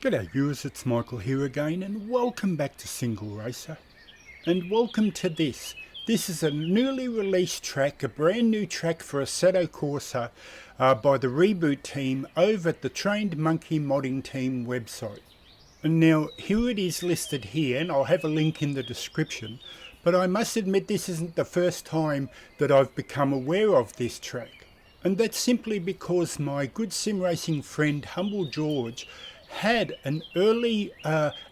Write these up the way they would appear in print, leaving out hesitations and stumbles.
G'day viewers, it's Michael here again and welcome back to SingleRacer. And welcome to this. This is a newly released track, a brand new track for Assetto Corsa by the Reboot team over at the Trained Monkey Modding Team website. And now here it is listed here, and I'll have a link in the description. But I must admit this isn't the first time that I've become aware of this track. And that's simply because my good sim racing friend humblegeorge had an early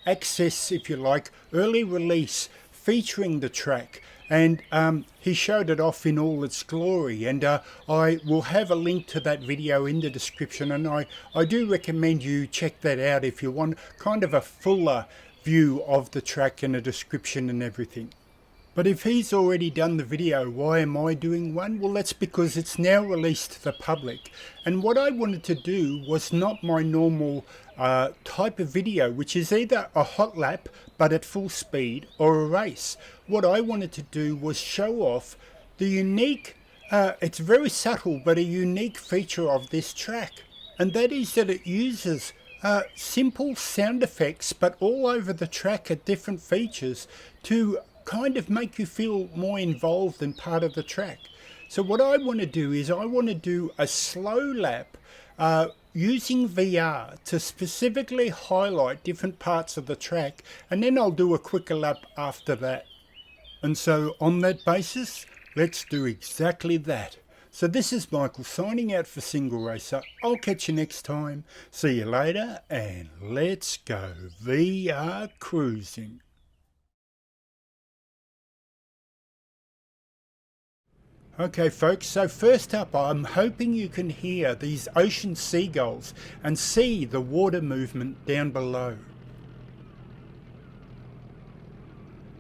access, if you like, early release featuring the track, and he showed it off in all its glory, and I will have a link to that video in the description, and I do recommend you check that out if you want kind of a fuller view of the track and a description and everything. But if he's already done the video, why am I doing one? Well, that's because it's now released to the public. And what I wanted to do was not my normal type of video, which is either a hot lap, but at full speed, or a race. What I wanted to do was show off the unique, it's very subtle, but a unique feature of this track. And that is that it uses simple sound effects, but all over the track at different features to kind of make you feel more involved and part of the track. So what I want to do is I want to do a slow lap using VR to specifically highlight different parts of the track, and then I'll do a quicker lap after that. And so on that basis, let's do exactly that. So this is Michael signing out for SingleRacer. I'll catch you next time. See you later, and let's go VR cruising. Okay folks, so first up I'm hoping you can hear these ocean seagulls and see the water movement down below.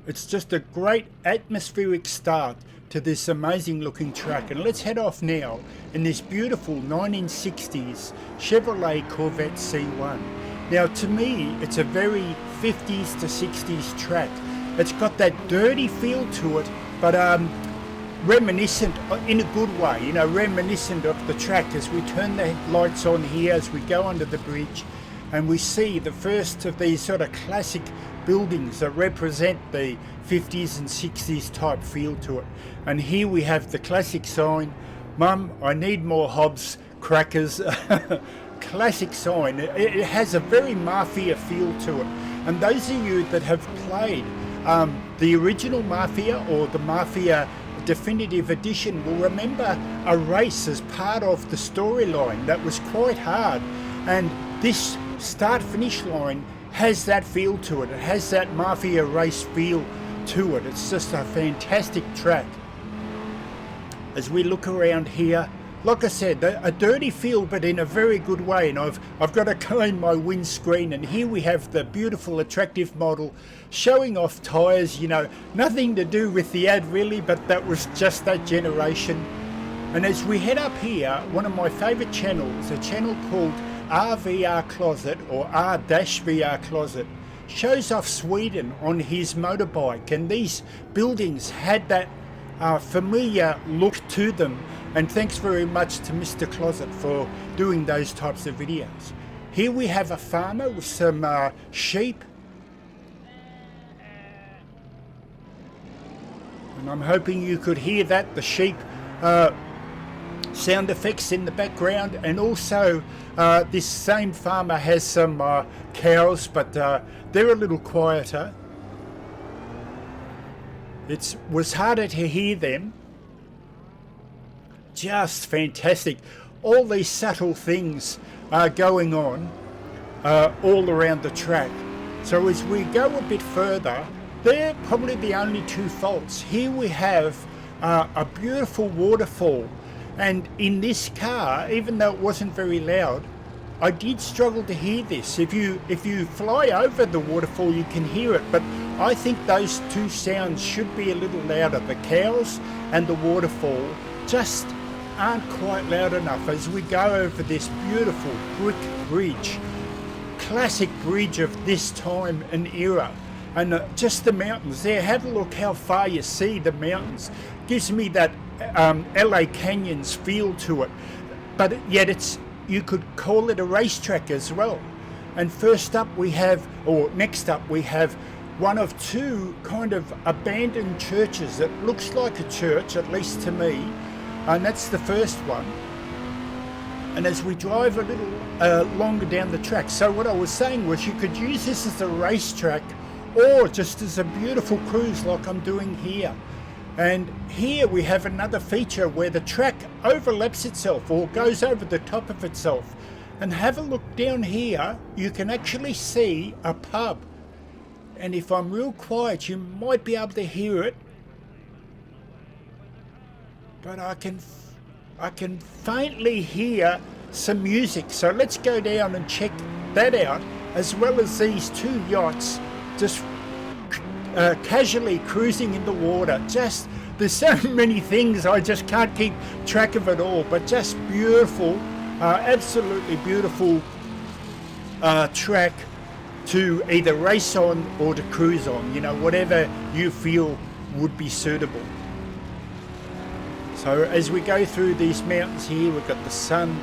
It's just a great atmospheric start to this amazing looking track, and let's head off now in this beautiful 1960s Chevrolet Corvette C1. Now to me it's a very 50s to 60s track. It's got that dirty feel to it, but reminiscent in a good way, you know, reminiscent of the track as we turn the lights on here as we go under the bridge and we see the first of these sort of classic buildings that represent the 50s and 60s type feel to it. And here we have the classic sign, "Mum, I need more Hobbs crackers." Classic sign. It has a very MAFIA feel to it. And those of you that have played the original MAFIA or the MAFIA Definitive Edition will remember a race as part of the storyline that was quite hard, and this start finish line has that feel to it. It has that MAFIA race feel to it. It's just a fantastic track. As we look around here, like I said, a dirty feel but in a very good way, and I've got to clean my windscreen, and here we have the beautiful attractive model showing off tyres, you know, nothing to do with the ad really, but that was just that generation. And as we head up here, one of my favourite channels, a channel called RVR Closet or R-VR Closet, shows off Sweden on his motorbike, and these buildings had that familiar look to them. And thanks very much to Mr. Closet for doing those types of videos. Here we have a farmer with some sheep. And I'm hoping you could hear that, the sheep sound effects in the background. And also this same farmer has some cows, but they're a little quieter. It was harder to hear them. Just fantastic. All these subtle things are going on all around the track. So as we go a bit further, they're probably the only two faults. Here we have a beautiful waterfall, and in this car, even though it wasn't very loud, I did struggle to hear this. If you fly over the waterfall you can hear it, but I think those two sounds should be a little louder. The cows and the waterfall just aren't quite loud enough as we go over this beautiful brick bridge, classic bridge of this time and era. And just the mountains there, have a look how far you see the mountains. Gives me that LA Canyons feel to it, but yet you could call it a racetrack as well. And first up we have, or next up we have, one of two kind of abandoned churches. It looks like a church, at least to me, and that's the first one. And as we drive a little longer down the track, so what I was saying was you could use this as a racetrack or just as a beautiful cruise like I'm doing here. And here we have another feature where the track overlaps itself or goes over the top of itself. And have a look down here, you can actually see a pub. And if I'm real quiet, you might be able to hear it. But I can faintly hear some music. So let's go down and check that out, as well as these two yachts just casually cruising in the water. Just, there's so many things, I just can't keep track of it all, but just beautiful, absolutely beautiful track to either race on or to cruise on, you know, whatever you feel would be suitable. So as we go through these mountains here, we've got the sun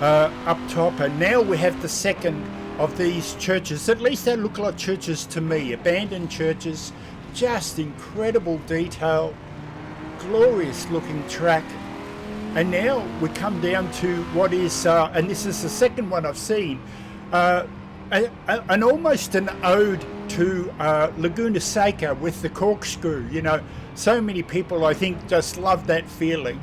up top, and now we have the second of these churches. At least they look like churches to me, abandoned churches, just incredible detail, glorious looking track. And now we come down to what is, and this is the second one I've seen, an almost an ode to Laguna Seca with the corkscrew. You know, so many people I think just love that feeling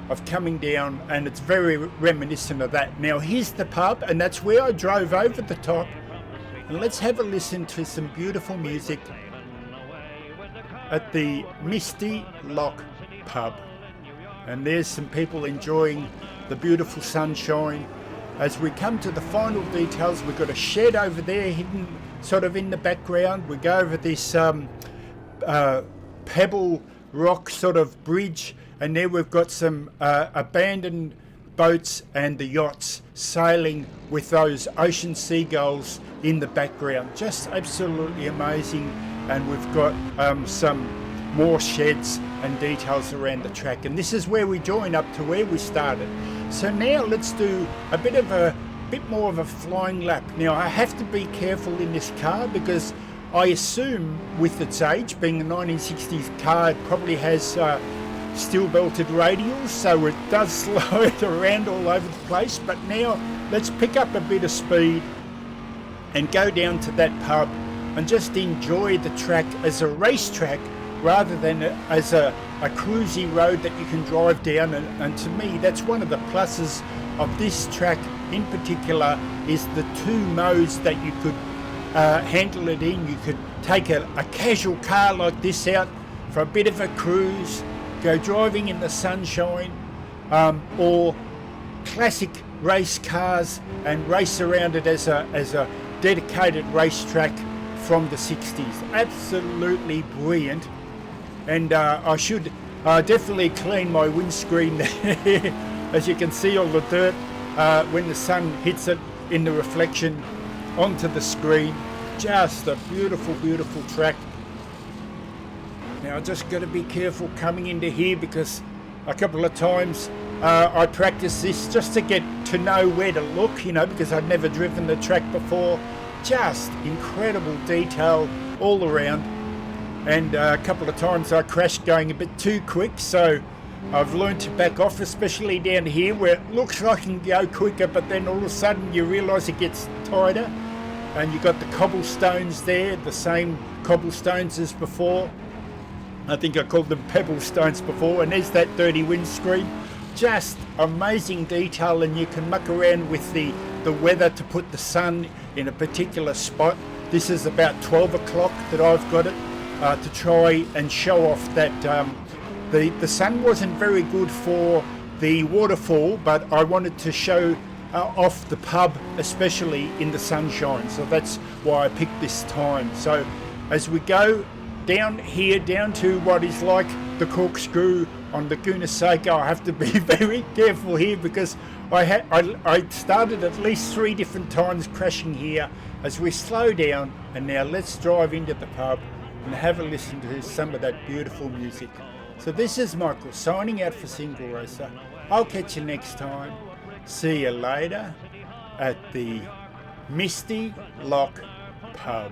of coming down, and it's very reminiscent of that. Now here's the pub, and that's where I drove over the top, and let's have a listen to some beautiful music at the Misty Loch pub. And there's some people enjoying the beautiful sunshine. As we come to the final details, we've got a shed over there hidden sort of in the background. We go over this pebble rock sort of bridge, and there we've got some abandoned boats and the yachts sailing with those ocean seagulls in the background. Just absolutely amazing. And we've got some more sheds and details around the track, and this is where we join up to where we started. So now let's do a bit more of a flying lap. Now I have to be careful in this car because I assume with its age, being a 1960s car, it probably has steel belted radials, so it does slide around all over the place. But now let's pick up a bit of speed and go down to that pub and just enjoy the track as a racetrack rather than as a cruisy road that you can drive down. And to me, that's one of the pluses of this track in particular, is the two modes that you could handle it in. You could take a casual car like this out for a bit of a cruise, go driving in the sunshine, or classic race cars and race around it as a dedicated racetrack from the 60s. Absolutely brilliant. And I should definitely clean my windscreen there. As you can see all the dirt when the sun hits it in the reflection onto the screen. Just a beautiful, beautiful track. Now I just got to be careful coming into here because a couple of times I practiced this just to get to know where to look, you know, because I'd never driven the track before. Just incredible detail all around. And a couple of times I crashed going a bit too quick, so I've learned to back off, especially down here where it looks like I can go quicker, but then all of a sudden you realise it gets tighter. And you've got the cobblestones there, the same cobblestones as before. I think I called them pebble stones before, and there's that dirty windscreen. Just amazing detail, and you can muck around with the weather to put the sun in a particular spot. This is about 12 o'clock that I've got it to try and show off that the sun wasn't very good for the waterfall, but I wanted to show off the pub, especially in the sunshine. So that's why I picked this time. So as we go down here, down to what is like the corkscrew on Laguna Seca, I have to be very careful here because I started at least 3 different times crashing here. As we slow down, and now let's drive into the pub and have a listen to some of that beautiful music. So this is Michael signing out for SingleRacer. I'll catch you next time. See you later at the Misty Loch Pub.